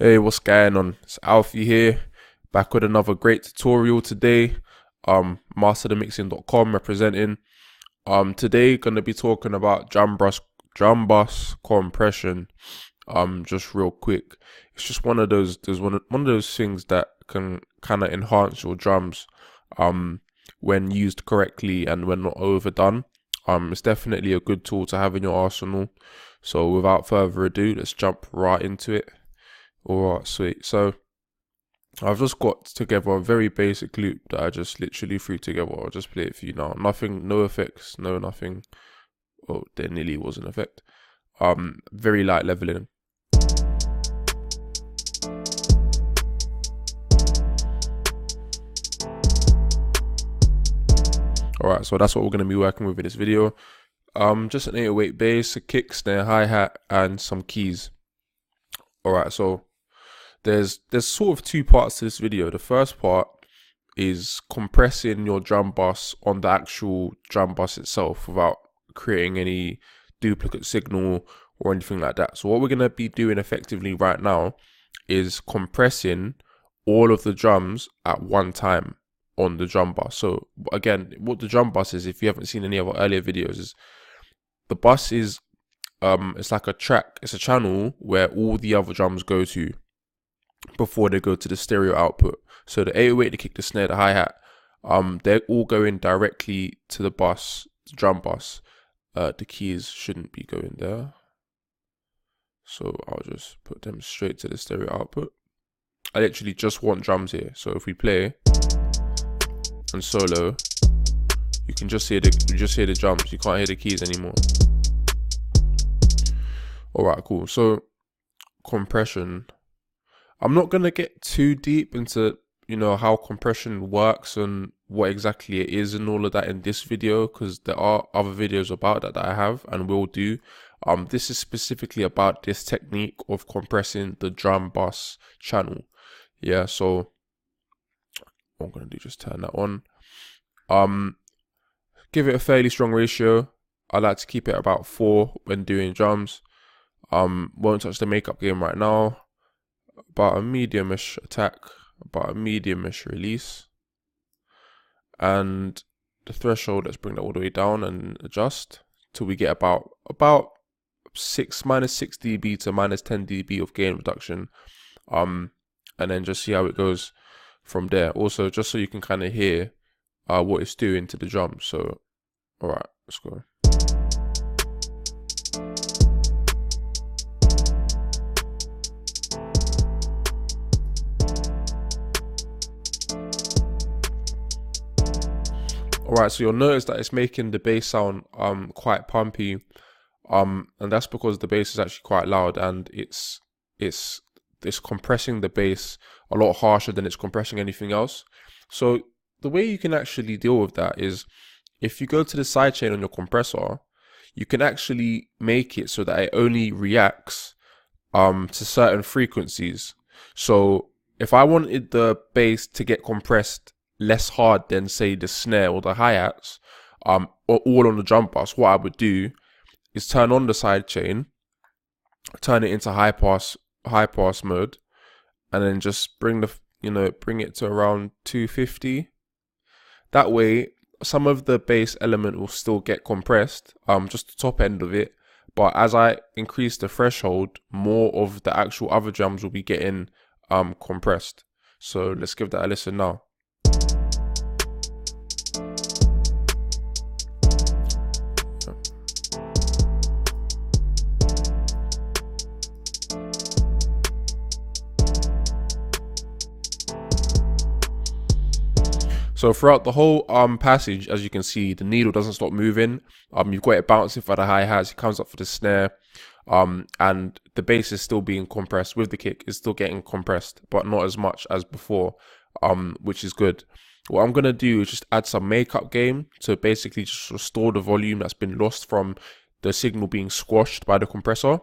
Hey, what's going on? It's Alfie here, back with another great tutorial today. Masterthemixing.com representing. Today gonna be talking about drum bus compression. Just real quick. It's just one of those one of those things that can kind of enhance your drums, when used correctly and when not overdone. It's definitely a good tool to have in your arsenal. So without further ado, let's jump right into it. Alright, sweet. So I've just got together a very basic loop that I just literally threw together. I'll just play it for you now. Nothing, no effects, no nothing. Oh, there nearly was an effect. Very light leveling. Alright, so that's what we're going to be working with in this video. Just an 808 bass, a kick, snare, hi-hat, and some keys. Alright, so there's sort of two parts to this video. The first part is compressing your drum bus on the actual drum bus itself without creating any duplicate signal or anything like that. So what we're going to be doing effectively right now is compressing all of the drums at one time on the drum bus. So again, what the drum bus is, if you haven't seen any of our earlier videos, is the bus is it's like a track, it's a channel where all the other drums go to before they go to the stereo output. So the 808, the kick, the snare, the hi-hat, they're all going directly to the bus, the drum bus. The keys shouldn't be going there, so I'll just put them straight to the stereo output. I literally just want drums here, so if we play and solo, you can just hear the drums. You can't hear the keys anymore. Alright, cool. So compression, I'm not going to get too deep into, how compression works and what exactly it is and all of that in this video, because there are other videos about that I have and will do. This is specifically about this technique of compressing the drum bus channel. Yeah, so what I'm going to do, just turn that on. Give it a fairly strong ratio. I like to keep it about 4 when doing drums. Won't touch the makeup game right now. About a medium-ish attack, about a medium-ish release, and the threshold, let's bring that all the way down and adjust till we get about minus 6 dB to minus 10 dB of gain reduction, and then just see how it goes from there. Also, just so you can kind of hear what it's doing to the drums. So alright, let's go. Alright, so you'll notice that it's making the bass sound quite pumpy, and that's because the bass is actually quite loud, and it's compressing the bass a lot harsher than it's compressing anything else. So the way you can actually deal with that is, if you go to the sidechain on your compressor, you can actually make it so that it only reacts to certain frequencies. So if I wanted the bass to get compressed less hard than, say, the snare or the hi-hats, or all on the drum bus, what I would do is turn on the sidechain, turn it into high pass mode, and then just bring it to around 250. That way, some of the bass element will still get compressed, just the top end of it. But as I increase the threshold, more of the actual other drums will be getting compressed. So let's give that a listen now. So throughout the whole passage, as you can see, the needle doesn't stop moving. You've got it bouncing for the hi-hats, it comes up for the snare, and the bass is still being compressed with the kick. It's still getting compressed, but not as much as before, which is good. What I'm going to do is just add some makeup gain to basically just restore the volume that's been lost from the signal being squashed by the compressor.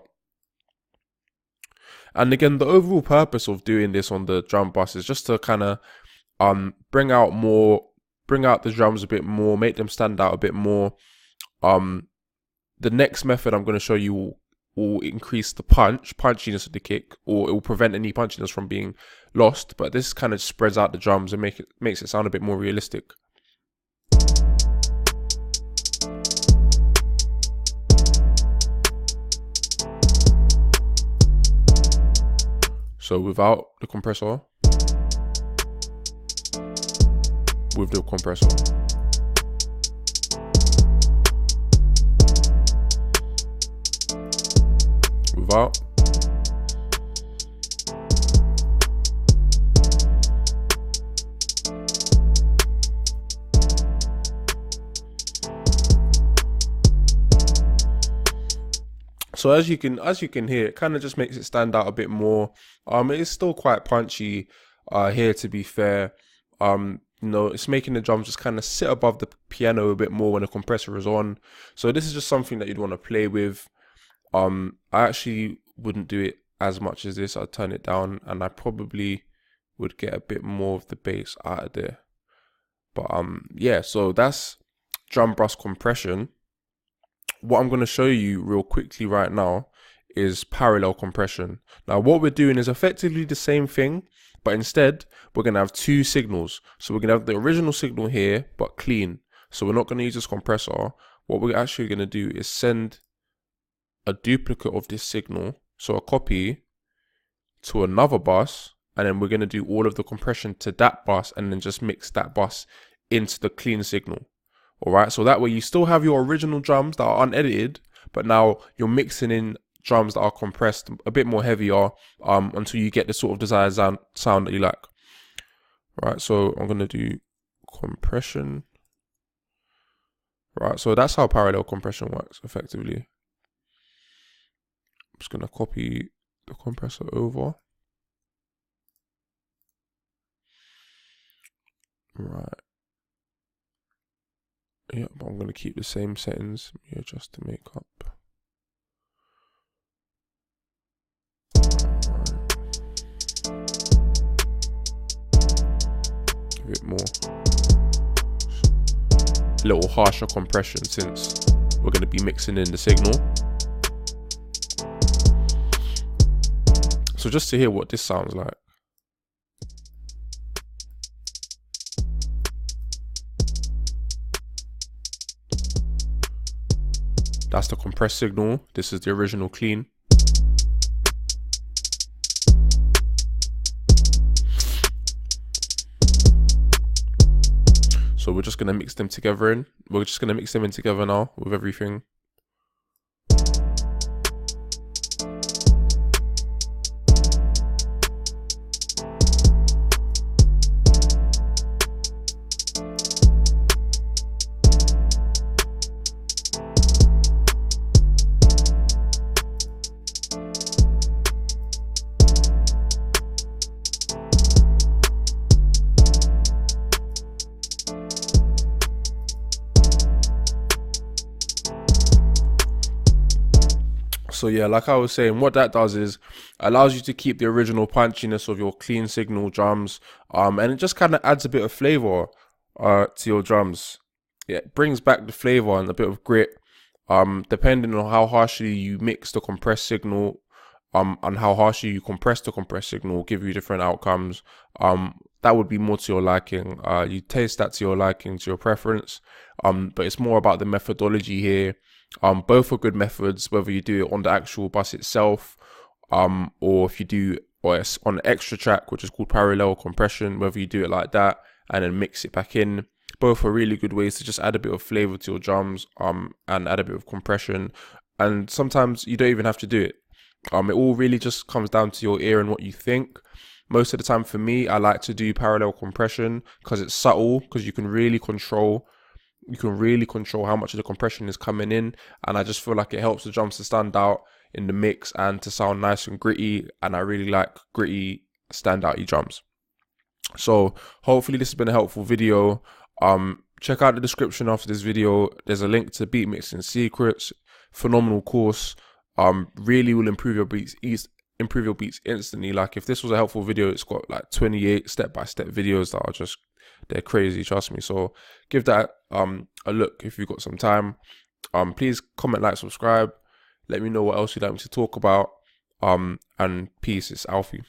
And again, the overall purpose of doing this on the drum bus is just to kind of bring out the drums a bit more, make them stand out a bit more. The next method I'm going to show you will increase the punchiness of the kick, or it will prevent any punchiness from being lost. But this kind of spreads out the drums and makes it sound a bit more realistic. So without the compressor, with the compressor. Without. So as you can hear, it kind of just makes it stand out a bit more. It is still quite punchy here, to be fair. You know, it's making the drums just kind of sit above the piano a bit more when the compressor is on. So this is just something that you'd want to play with. I actually wouldn't do it as much as this. I'd turn it down, and I probably would get a bit more of the bass out of there. But yeah, so that's drum bus compression. What I'm going to show you real quickly right now is parallel compression. Now what we're doing is effectively the same thing, but instead we're going to have two signals. So we're going to have the original signal here, but clean. So we're not going to use this compressor. What we're actually going to do is send a duplicate of this signal, so a copy, to another bus, and then we're going to do all of the compression to that bus and then just mix that bus into the clean signal. Alright, so that way you still have your original drums that are unedited, but now you're mixing in drums that are compressed a bit more heavier until you get the sort of desired sound that you like. Right, so I'm going to do compression. Right, so that's how parallel compression works effectively. I'm just going to copy the compressor over. Right. Yeah, but I'm going to keep the same settings here just to make up. A bit more. A little harsher compression since we're going to be mixing in the signal. So just to hear what this sounds like. That's the compressed signal. This is the original clean. So we're just going to mix them together in. We're just going to mix them in together now with everything. So yeah, like I was saying, what that does is allows you to keep the original punchiness of your clean signal drums, and it just kind of adds a bit of flavor to your drums. Yeah, it brings back the flavor and a bit of grit, depending on how harshly you mix the compressed signal, and how harshly you compress the compressed signal will give you different outcomes. That would be more to your liking. You taste that to your liking, to your preference. But it's more about the methodology here. Both are good methods, whether you do it on the actual bus itself, or if you do it's on an extra track, which is called parallel compression, whether you do it like that and then mix it back in. Both are really good ways to just add a bit of flavor to your drums, and add a bit of compression. And sometimes you don't even have to do it. It all really just comes down to your ear and what you think. Most of the time for me, I like to do parallel compression because it's subtle, because you can really control how much of the compression is coming in, and I just feel like it helps the drums to stand out in the mix and to sound nice and gritty, and I really like gritty, standouty drums. So hopefully this has been a helpful video. Check out the description after this video. There's a link to Beat Mixing Secrets, phenomenal course. Really will improve your beats instantly. Like, if this was a helpful video, it's got like 28 step-by-step videos that are just, they're crazy, trust me. So give that a look if you've got some time. Please comment, like, subscribe. Let me know what else you'd like me to talk about. And peace. It's Alfie.